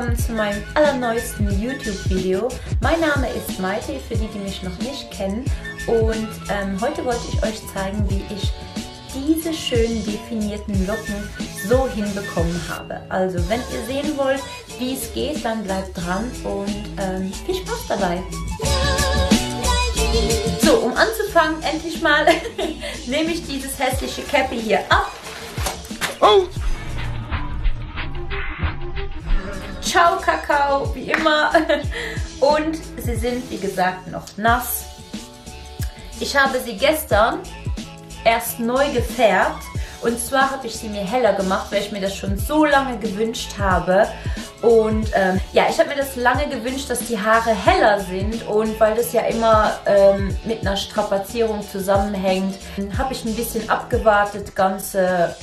willkommen zu meinem allerneuesten YouTube-Video. Mein Name ist Maite, für die, die mich noch nicht kennen. Und heute wollte ich euch zeigen, wie ich diese schön definierten Locken so hinbekommen habe. Also wenn ihr sehen wollt, wie es geht, dann bleibt dran und viel Spaß dabei. So, um anzufangen, endlich mal nehme ich dieses hässliche Cappy hier ab. Oh! Ciao Kakao, wie immer. Und sie sind, wie gesagt, noch nass. Ich habe sie gestern erst neu gefärbt. Und zwar habe ich sie mir heller gemacht, weil ich mir das schon so lange gewünscht habe. Und ja, ich habe mir das lange gewünscht, dass die Haare heller sind. Und weil das ja immer mit einer Strapazierung zusammenhängt, habe ich ein bisschen abgewartet, ganze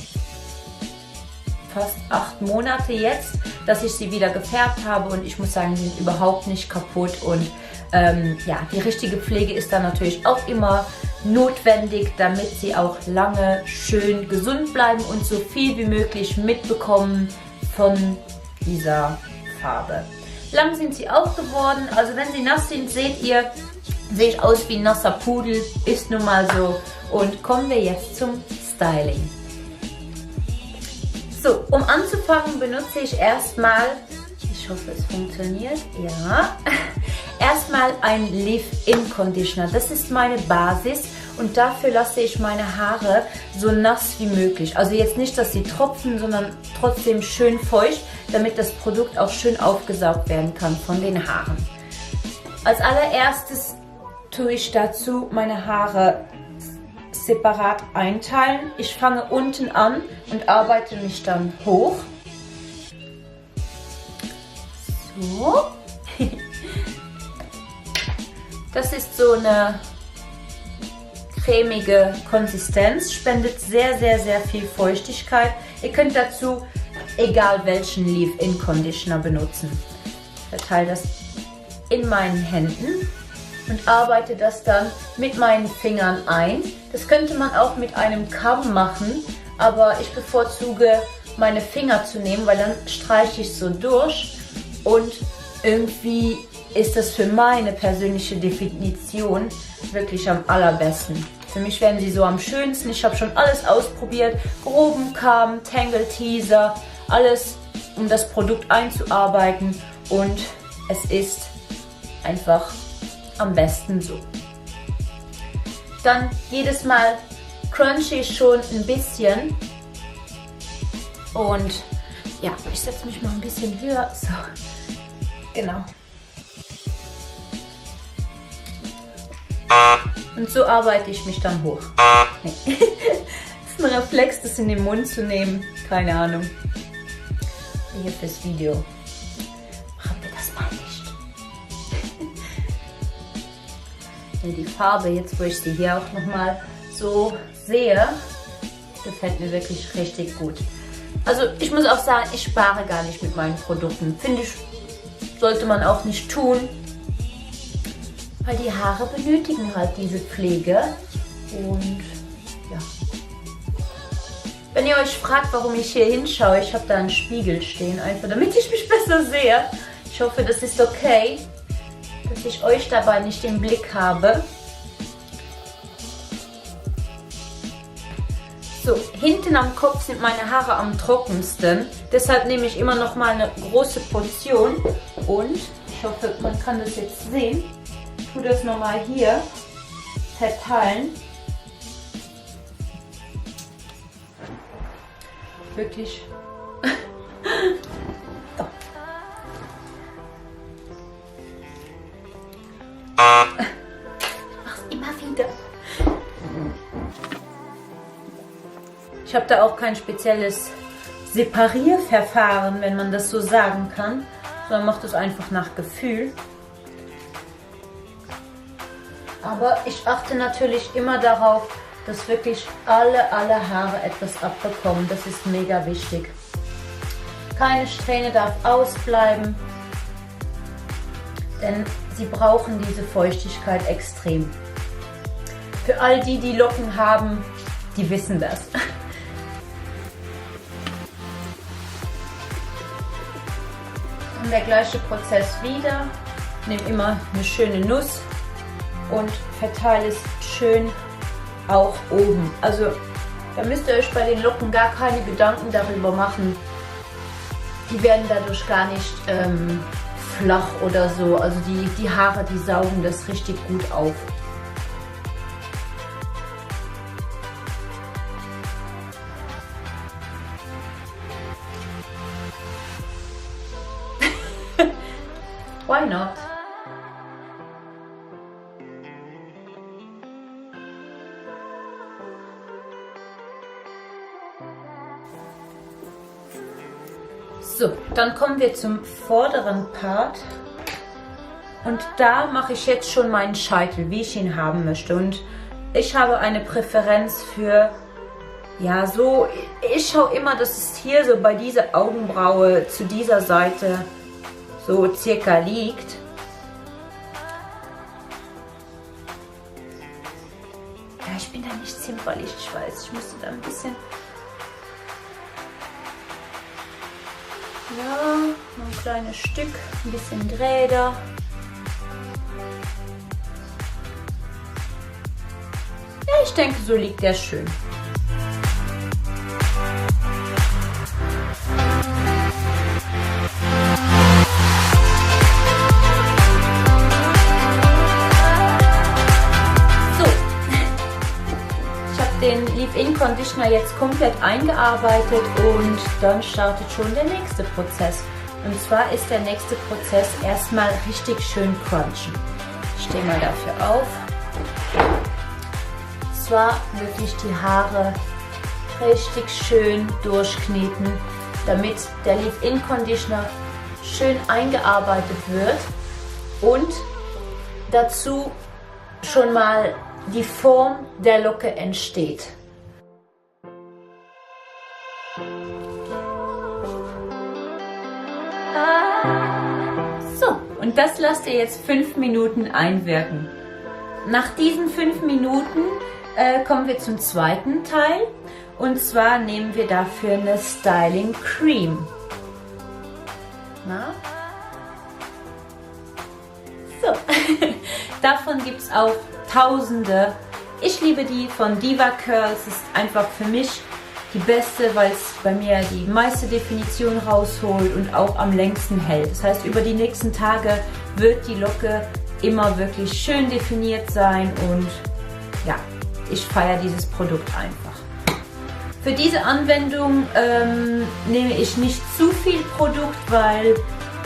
fast 8 Monate jetzt, dass ich sie wieder gefärbt habe. Und ich muss sagen, die sind überhaupt nicht kaputt. Und ja, die richtige Pflege ist dann natürlich auch immer notwendig, damit sie auch lange schön gesund bleiben und so viel wie möglich mitbekommen von dieser Farbe. Lang sind sie auch geworden, also wenn sie nass sind, seht ihr, sehe ich aus wie ein nasser Pudel, ist nun mal so. Und kommen wir jetzt zum Styling. So, um anzufangen benutze ich erstmal, ich hoffe es funktioniert, ja, erstmal ein Leave-In-Conditioner. Das ist meine Basis und dafür lasse ich meine Haare so nass wie möglich. Also jetzt nicht, dass sie tropfen, sondern trotzdem schön feucht, damit das Produkt auch schön aufgesaugt werden kann von den Haaren. Als allererstes tue ich dazu meine Haare separat einteilen. Ich fange unten an und arbeite mich dann hoch. So. Das ist so eine cremige Konsistenz, spendet sehr, sehr, sehr viel Feuchtigkeit. Ihr könnt dazu egal welchen Leave-In-Conditioner benutzen. Ich verteile das in meinen Händen und arbeite das dann mit meinen Fingern ein. Das könnte man auch mit einem Kamm machen, aber ich bevorzuge meine Finger zu nehmen, weil dann streiche ich so durch und irgendwie ist das für meine persönliche Definition wirklich am allerbesten. Für mich werden sie so am schönsten. Ich habe schon alles ausprobiert. Groben Kamm, Tangle Teaser, alles, um das Produkt einzuarbeiten. Und es ist einfach am besten so. Dann jedes Mal crunche ich schon ein bisschen. Und ja, ich setze mich mal ein bisschen höher. So, genau. Und so arbeite ich mich dann hoch. Nee. Das ist ein Reflex, das in den Mund zu nehmen. Keine Ahnung. Hier fürs Video. Machen wir das mal nicht. Ja, die Farbe, jetzt wo ich sie hier auch nochmal so sehe, gefällt mir wirklich richtig gut. Also ich muss auch sagen, ich spare gar nicht mit meinen Produkten. Finde ich, sollte man auch nicht tun. Weil die Haare benötigen halt diese Pflege und ja. Wenn ihr euch fragt, warum ich hier hinschaue, ich habe da einen Spiegel stehen, einfach damit ich mich besser sehe. Ich hoffe, das ist okay, dass ich euch dabei nicht im Blick habe. So, hinten am Kopf sind meine Haare am trockensten, deshalb nehme ich immer noch mal eine große Portion und ich hoffe, man kann das jetzt sehen. Ich tue das nochmal hier verteilen. Wirklich. So. Ich mach's immer wieder. Ich habe da auch kein spezielles Separierverfahren, wenn man das so sagen kann, sondern mache das einfach nach Gefühl. Aber ich achte natürlich immer darauf, dass wirklich alle Haare etwas abbekommen. Das ist mega wichtig. Keine Strähne darf ausbleiben, denn sie brauchen diese Feuchtigkeit extrem. Für all die, die Locken haben, die wissen das. machen der gleiche Prozess wieder. Nehme immer eine schöne Nuss und verteile es schön auch oben. Also da müsst ihr euch bei den Locken gar keine Gedanken darüber machen. Die werden dadurch gar nicht flach oder so. Also die Haare, die saugen das richtig gut auf. Why not? So, dann kommen wir zum vorderen Part und da mache ich jetzt schon meinen Scheitel, wie ich ihn haben möchte. Und ich habe eine Präferenz für, ja so, ich schaue immer, dass es hier so bei dieser Augenbraue zu dieser Seite so circa liegt. Ja, ich bin da nicht zimperlich, ich weiß, ich müsste da ein bisschen... Ja, noch ein kleines Stück, ein bisschen Räder. Ja, ich denke, so liegt der schön. Den Leave-In-Conditioner jetzt komplett eingearbeitet und dann startet schon der nächste Prozess. Und zwar ist der nächste Prozess erstmal richtig schön crunchen. Ich stehe mal dafür auf. Und zwar wirklich die Haare richtig schön durchkneten, damit der Leave-In-Conditioner schön eingearbeitet wird und dazu schon mal die Form der Locke entsteht. So, und das lasst ihr jetzt 5 Minuten einwirken. Nach diesen 5 Minuten kommen wir zum zweiten Teil. Und zwar nehmen wir dafür eine Styling Cream. Na? So, davon gibt es auch Tausende. Ich liebe die von DevaCurl. Es ist einfach für mich die beste, weil es bei mir die meiste Definition rausholt und auch am längsten hält. Das heißt, über die nächsten Tage wird die Locke immer wirklich schön definiert sein und ja, ich feiere dieses Produkt einfach. Für diese Anwendung nehme ich nicht zu viel Produkt, weil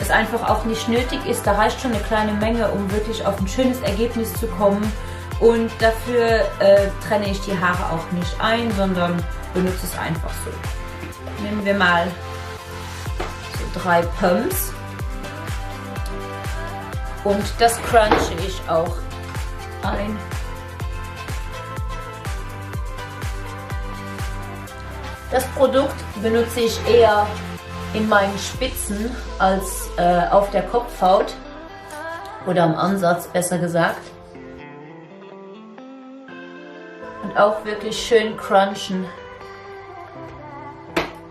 es einfach auch nicht nötig ist. Da reicht schon eine kleine Menge, um wirklich auf ein schönes Ergebnis zu kommen. Und dafür trenne ich die Haare auch nicht ein, sondern benutze es einfach so. Nehmen wir mal so 3 Pumps. Und das crunche ich auch ein. Das Produkt benutze ich eher in meinen Spitzen als auf der Kopfhaut. Oder am Ansatz, besser gesagt. Und auch wirklich schön crunchen.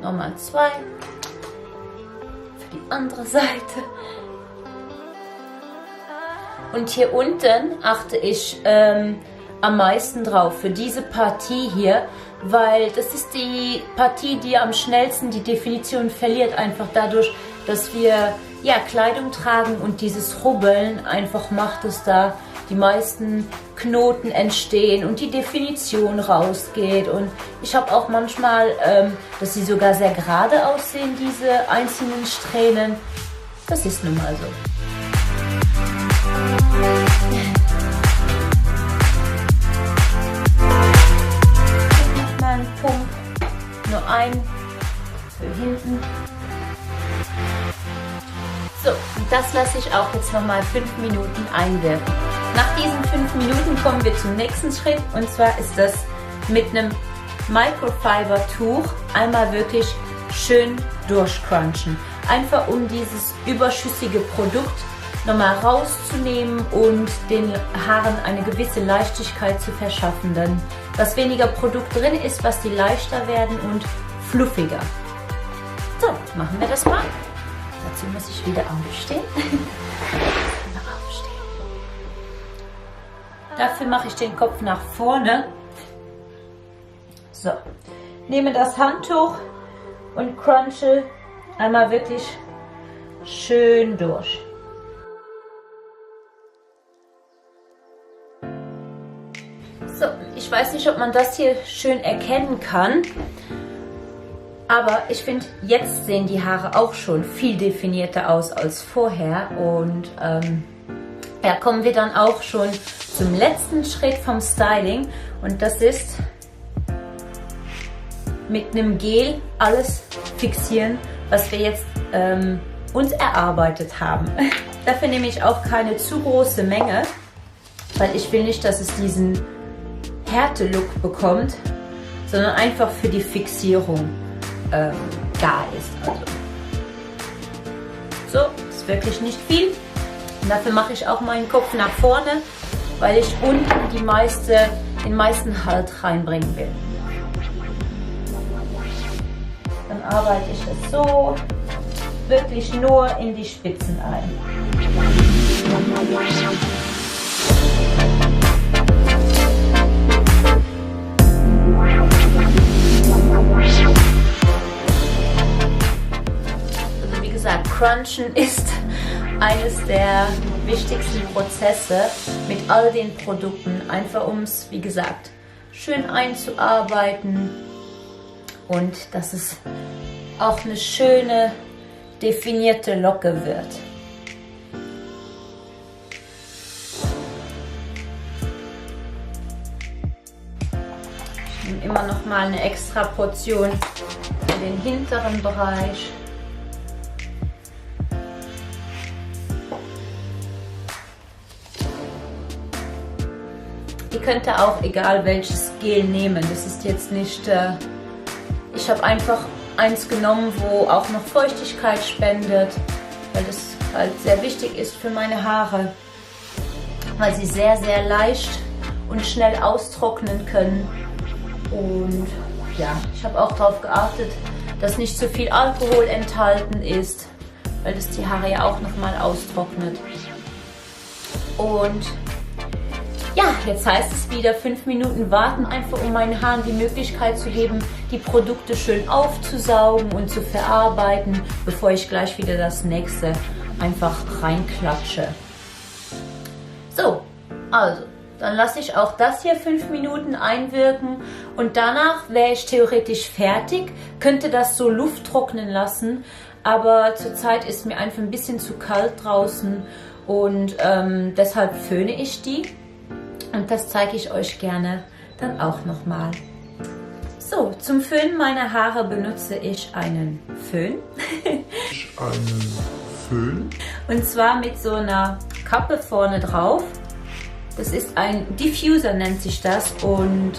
Nochmal 2. Für die andere Seite. Und hier unten achte ich am meisten drauf, für diese Partie hier, weil das ist die Partie, die am schnellsten die Definition verliert, einfach dadurch, dass wir ja, Kleidung tragen und dieses Rubbeln einfach macht, dass da die meisten Knoten entstehen und die Definition rausgeht. Und ich habe auch manchmal, dass sie sogar sehr gerade aussehen, diese einzelnen Strähnen. Das ist nun mal so. Nochmal einen Pump, nur einen für hinten. So, und das lasse ich auch jetzt nochmal 5 Minuten einwirken. Nach diesen 5 Minuten kommen wir zum nächsten Schritt, und zwar ist das mit einem Microfiber-Tuch einmal wirklich schön durchcrunchen. Einfach um dieses überschüssige Produkt nochmal rauszunehmen und den Haaren eine gewisse Leichtigkeit zu verschaffen. Denn was weniger Produkt drin ist, was die leichter werden und fluffiger. So, machen wir das mal. Dazu muss ich wieder aufstehen. Dafür mache ich den Kopf nach vorne. So, nehme das Handtuch und crunche einmal wirklich schön durch. So, ich weiß nicht, ob man das hier schön erkennen kann, aber ich finde, jetzt sehen die Haare auch schon viel definierter aus als vorher. Und ja, kommen wir dann auch schon zum letzten Schritt vom Styling, und das ist mit einem Gel alles fixieren, was wir jetzt uns erarbeitet haben. Dafür nehme ich auch keine zu große Menge, weil ich will nicht, dass es diesen Härte-Look bekommt, sondern einfach für die Fixierung da ist. Also. So, ist wirklich nicht viel. Und dafür mache ich auch meinen Kopf nach vorne, weil ich unten den meisten Halt reinbringen will. Dann arbeite ich es so wirklich nur in die Spitzen ein. Also wie gesagt, Crunchen ist eines der wichtigsten Prozesse mit all den Produkten, einfach um es, wie gesagt, schön einzuarbeiten und dass es auch eine schöne, definierte Locke wird. Ich nehme immer noch mal eine extra Portion für den hinteren Bereich. Ihr könnt auch egal welches Gel nehmen. Das ist jetzt nicht. Ich habe einfach eins genommen, wo auch noch Feuchtigkeit spendet, weil das halt sehr wichtig ist für meine Haare, weil sie sehr, sehr leicht und schnell austrocknen können. Und ja, ich habe auch darauf geachtet, dass nicht zu viel Alkohol enthalten ist, weil das die Haare ja auch nochmal austrocknet. Und ja, jetzt heißt es wieder 5 Minuten warten, einfach um meinen Haaren die Möglichkeit zu geben, die Produkte schön aufzusaugen und zu verarbeiten, bevor ich gleich wieder das nächste einfach reinklatsche. So, also, dann lasse ich auch das hier 5 Minuten einwirken und danach wäre ich theoretisch fertig, könnte das so Luft trocknen lassen, aber zurzeit ist mir einfach ein bisschen zu kalt draußen und deshalb föhne ich die. Und das zeige ich euch gerne dann auch nochmal. So, zum Föhnen meiner Haare benutze ich einen Föhn. Und zwar mit so einer Kappe vorne drauf. Das ist ein Diffuser, nennt sich das. Und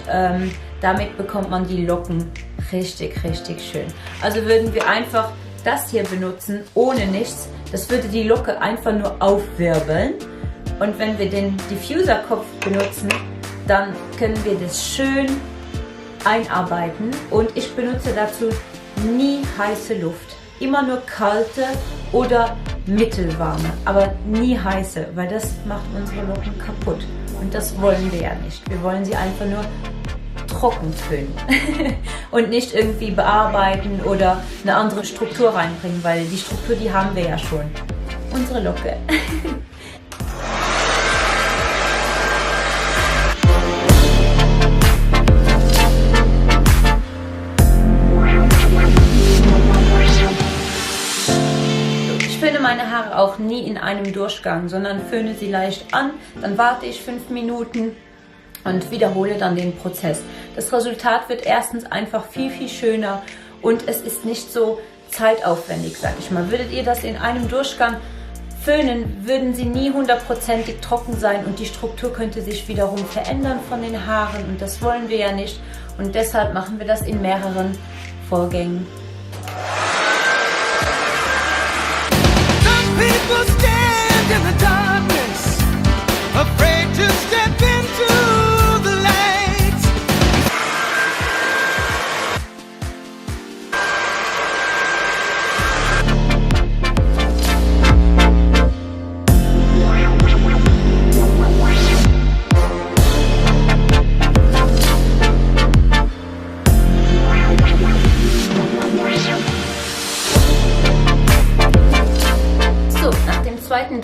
damit bekommt man die Locken richtig, richtig schön. Also würden wir einfach das hier benutzen, ohne nichts. Das würde die Locke einfach nur aufwirbeln. Und wenn wir den Diffuserkopf benutzen, dann können wir das schön einarbeiten. Und ich benutze dazu nie heiße Luft. Immer nur kalte oder mittelwarme, aber nie heiße, weil das macht unsere Locken kaputt. Und das wollen wir ja nicht. Wir wollen sie einfach nur trocken föhnen und nicht irgendwie bearbeiten oder eine andere Struktur reinbringen, weil die Struktur, die haben wir ja schon. Unsere Locke. Meine Haare auch nie in einem Durchgang, sondern föhne sie leicht an, dann warte ich 5 Minuten und wiederhole dann den Prozess. Das Resultat wird erstens einfach viel, viel schöner und es ist nicht so zeitaufwendig, sag ich mal. Würdet ihr das in einem Durchgang föhnen, würden sie nie 100%ig trocken sein und die Struktur könnte sich wiederum verändern von den Haaren und das wollen wir ja nicht und deshalb machen wir das in mehreren Vorgängen. People stand in the darkness, afraid to step into the light.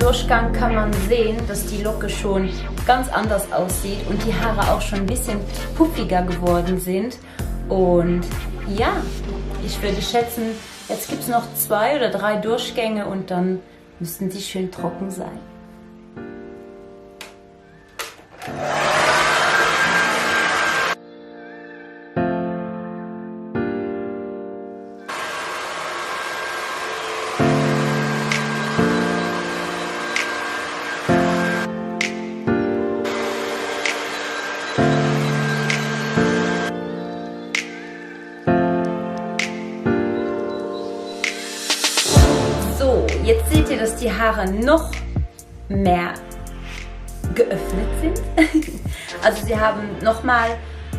Durchgang kann man sehen, dass die Locke schon ganz anders aussieht und die Haare auch schon ein bisschen puffiger geworden sind. Und ja, ich würde schätzen, jetzt gibt es noch 2 oder 3 Durchgänge und dann müssten sie schön trocken sein. Jetzt seht ihr, dass die Haare noch mehr geöffnet sind. Also sie haben nochmal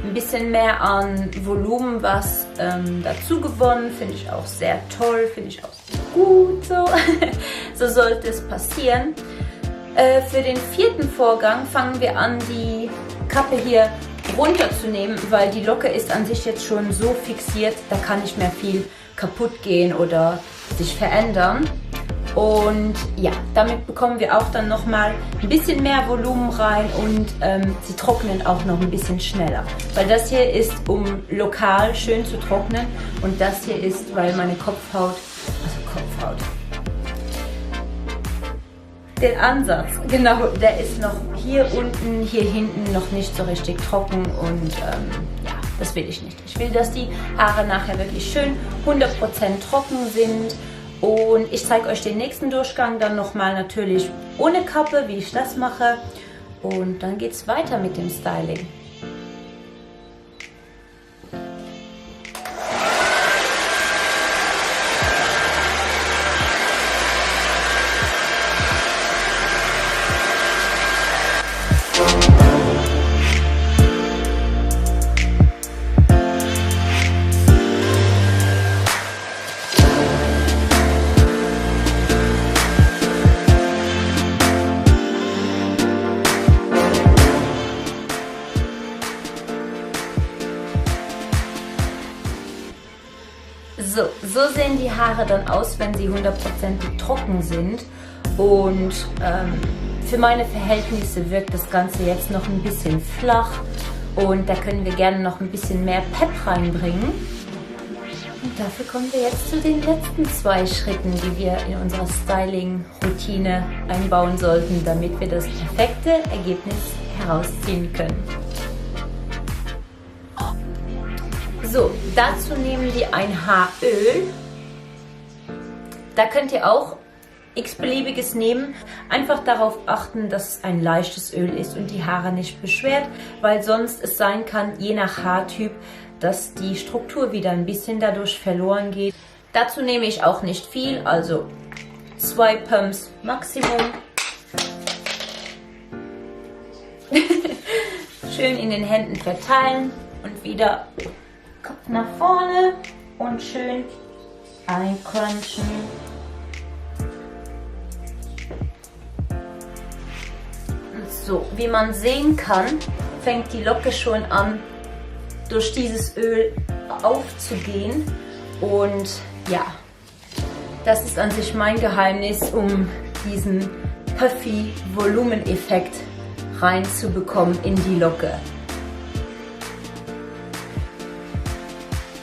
ein bisschen mehr an Volumen was dazu gewonnen. Finde ich auch sehr toll, finde ich auch gut so. So sollte es passieren. Für den 4. Vorgang fangen wir an, die Kappe hier runterzunehmen, weil die Locke ist an sich jetzt schon so fixiert, da kann nicht mehr viel kaputt gehen oder sich verändern. Und ja, damit bekommen wir auch dann nochmal ein bisschen mehr Volumen rein und sie trocknen auch noch ein bisschen schneller. Weil das hier ist, um lokal schön zu trocknen und das hier ist, weil meine Kopfhaut, den Ansatz, genau, der ist noch hier unten, hier hinten noch nicht so richtig trocken und ja, das will ich nicht. Ich will, dass die Haare nachher wirklich schön 100% trocken sind. Und ich zeige euch den nächsten Durchgang dann nochmal natürlich ohne Kappe, wie ich das mache. Und dann geht es weiter mit dem Styling. So sehen die Haare dann aus, wenn sie 100% trocken sind. Und für meine Verhältnisse wirkt das Ganze jetzt noch ein bisschen flach. Und da können wir gerne noch ein bisschen mehr Pep reinbringen. Und dafür kommen wir jetzt zu den letzten 2 Schritten, die wir in unserer Styling-Routine einbauen sollten, damit wir das perfekte Ergebnis herausziehen können. So, dazu nehmen wir ein Haaröl. Da könnt ihr auch x-beliebiges nehmen. Einfach darauf achten, dass es ein leichtes Öl ist und die Haare nicht beschwert, weil sonst es sein kann, je nach Haartyp, dass die Struktur wieder ein bisschen dadurch verloren geht. Dazu nehme ich auch nicht viel, also 2 Pumps Maximum. Schön in den Händen verteilen und wieder Kopf nach vorne und schön eincrunchen. So, wie man sehen kann, fängt die Locke schon an, durch dieses Öl aufzugehen. Und ja, das ist an sich mein Geheimnis, um diesen puffy Volumeneffekt reinzubekommen in die Locke.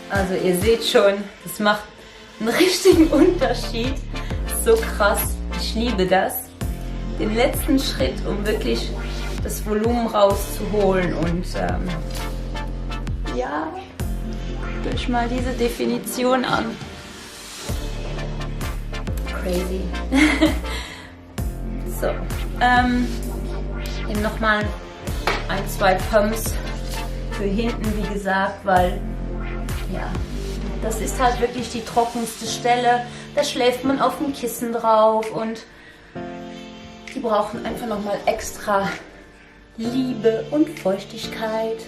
Also ihr seht schon, das macht einen richtigen Unterschied. So krass, ich liebe das. Den letzten Schritt, um wirklich das Volumen rauszuholen und ja, guckt euch mal diese Definition an. Crazy. So, eben nochmal 1-2 Pumps für hinten, wie gesagt, weil ja, das ist halt wirklich die trockenste Stelle. Da schläft man auf dem Kissen drauf und die brauchen einfach nochmal extra Liebe und Feuchtigkeit.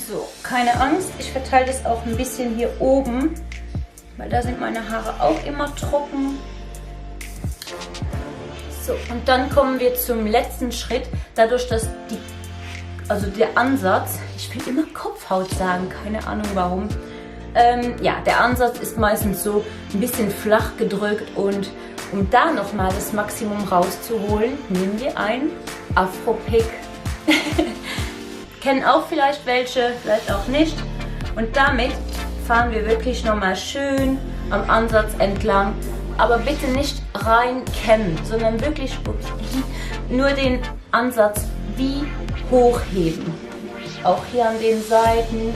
So, keine Angst, ich verteile das auch ein bisschen hier oben, weil da sind meine Haare auch immer trocken. So, und dann kommen wir zum letzten Schritt. Dadurch, dass der Ansatz, ich will immer Kopfhaut sagen, keine Ahnung warum, Ja, der Ansatz ist meistens so ein bisschen flach gedrückt und um da nochmal das Maximum rauszuholen, nehmen wir einen Afro-Pick. Kennen auch vielleicht welche, vielleicht auch nicht. Und damit fahren wir wirklich nochmal schön am Ansatz entlang. Aber bitte nicht rein kämmen, sondern wirklich nur den Ansatz wie hochheben. Auch hier an den Seiten.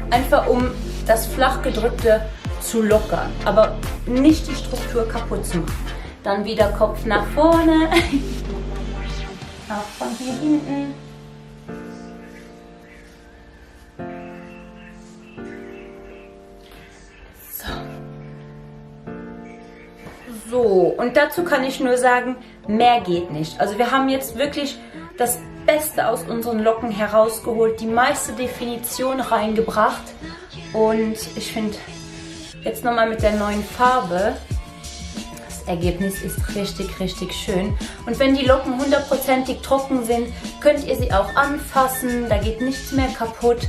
Einfach um das flach gedrückte zu lockern, aber nicht die Struktur kaputt zu machen. Dann wieder Kopf nach vorne. Auch von hier hinten. So, und dazu kann ich nur sagen, mehr geht nicht. Also wir haben jetzt wirklich das Beste aus unseren Locken herausgeholt, die meiste Definition reingebracht. Und ich finde, jetzt nochmal mit der neuen Farbe, das Ergebnis ist richtig, richtig schön. Und wenn die Locken 100%ig trocken sind, könnt ihr sie auch anfassen, da geht nichts mehr kaputt.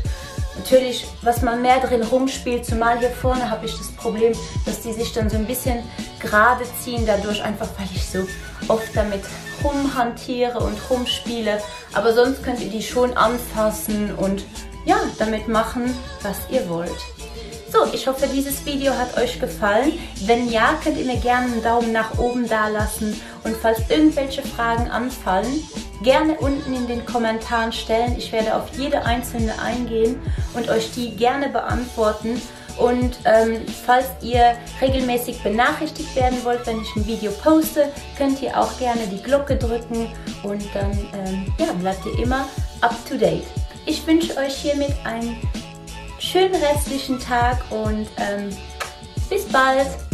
Natürlich, was man mehr drin rumspielt, zumal hier vorne habe ich das Problem, dass die sich dann so ein bisschen gerade ziehen, dadurch einfach, weil ich so oft damit rumhantiere und rumspiele. Aber sonst könnt ihr die schon anfassen und ja, damit machen, was ihr wollt. So, ich hoffe, dieses Video hat euch gefallen. Wenn ja, könnt ihr mir gerne einen Daumen nach oben da lassen. Und falls irgendwelche Fragen anfallen, gerne unten in den Kommentaren stellen. Ich werde auf jede einzelne eingehen und euch die gerne beantworten. Und falls ihr regelmäßig benachrichtigt werden wollt, wenn ich ein Video poste, könnt ihr auch gerne die Glocke drücken und dann ja, bleibt ihr immer up to date. Ich wünsche euch hiermit einen schönen restlichen Tag und bis bald!